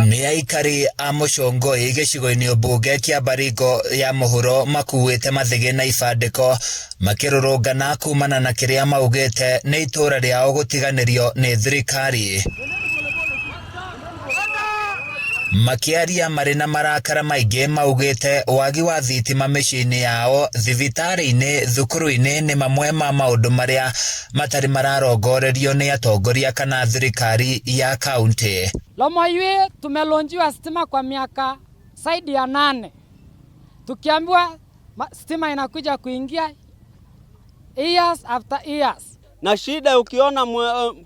Ni aikari a Muchongoi gicigo-ini mbunge kia Baringo ya muhuro makuite mathige na ibandiko makirurungana kumana na kiria maugite ni itura riao gutiganirio ni thirikari. Makiaria mari na marakara maingi maugite wagi wa thitima micini yao, thibitari-ini, thukuru-ini ni mamwe ma maundu maria matari mararongorerio ni atongoria kana thirikari ya kaunti. Lomoiwe tumelonjiwa stima kwa miaka zaidi ya 8. Tukiambiwa stima inakuja kuingia years after years. Na shida ukiona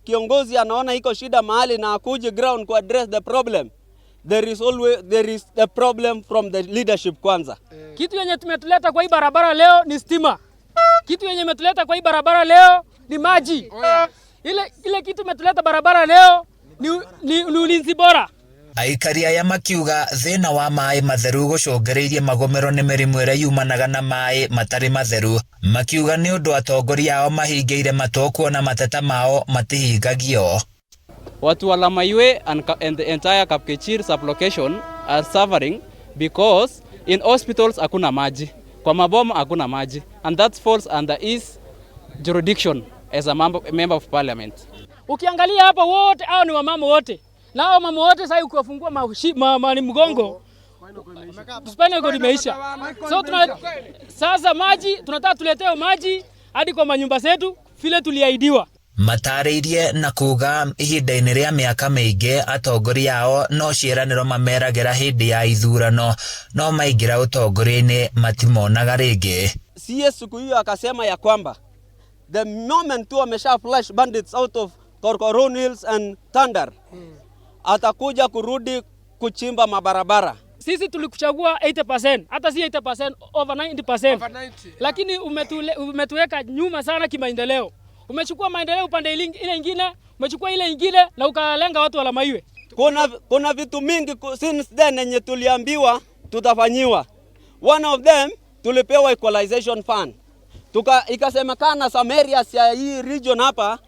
kiongozi anaona iko shida mahali na akuje ground ku address the problem, there is the problem from the leadership kwanza. Kitu yenye tumetuleta kwa hii barabara leo ni stima. Kitu yenye tumetuleta kwa hii barabara leo ni maji. Ile kitu tumetuleta barabara leo ni ulinzi bora. Aikari aya makiuga thina wa mai matheru gucungiriirie magomero ni mirimu iria yumanaga na mai matari matheru. Makiuga ni undu atongoria ao mahingiire matu kuona mateta mao matihingagio. Watu wa Lamaiwe and the entire Kapkechir sublocation are suffering because in hospitals hakuna maji, kwa mabomu hakuna maji, and that falls under his jurisdiction as a member of parliament. Ukiangalia hapa wote hao ni wamama wote. Na hao mama wote sasa ukifungua mani mgongo spinal cord imeisha. So sasa maji tunataka tuletewe maji hadi kwa manyumba zetu vile tuliahidiwa. Matariirie na kuga ihinda-ini ria miaka miingi atongoria ao no ciiraniro mameragira hindi ya ithurano no maingira utongoria-ini matimonaga ringi. CS siku hiyo akasema ya kwamba the moment tu amesha flash bandits out of Korkoron Hills and Tandar, atakuja kurudi kuchimba mabarabara. Sisi tulikuchagua 80%, hata si 80%, over 90%. Lakini umetuweka nyuma sana kimaendeleo. Umechukua maendeleo upande ile nyingine, umechukua ile nyingine na ukalenga watu wa Lamaiwe. Kuna vitu mingi since then yenye tuliambiwa tutafanyiwa. One of them tulipewa equalization fund. Ikasemekana some areas ya hii region hapa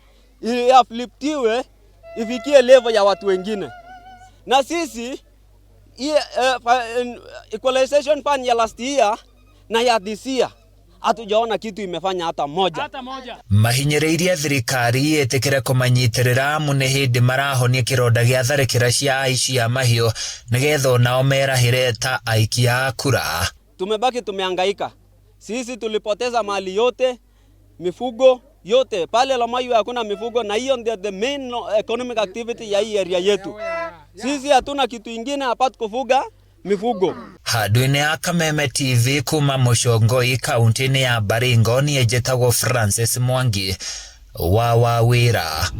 iafliptiwe ifikie level ya watu wengine. Na sisi equalization fund ya last year na ya this year hatujaona kitu imefanya hata moja. Mahinyiriirie thirikari itikire kumanyitirira mune hindi marahonia kironda gia tharikira cia aici a mahiu nigetha nao merahire ta aikia kura. Tumebaki tumehangaika. Sisi tulipoteza mali yote, mifugo yote. Pale Lamaiwe hakuna mifugo na hiyo ndio the main economic activity ya hii area yetu. Sisi hatuna kitu ingine apart kufuga mifugo. Handũ-inĩ ya Kameme TV kuma Muchongoi kaunti-inĩ ya Baringo, niĩ njĩtagwo Francis Mwangi wa Wawira.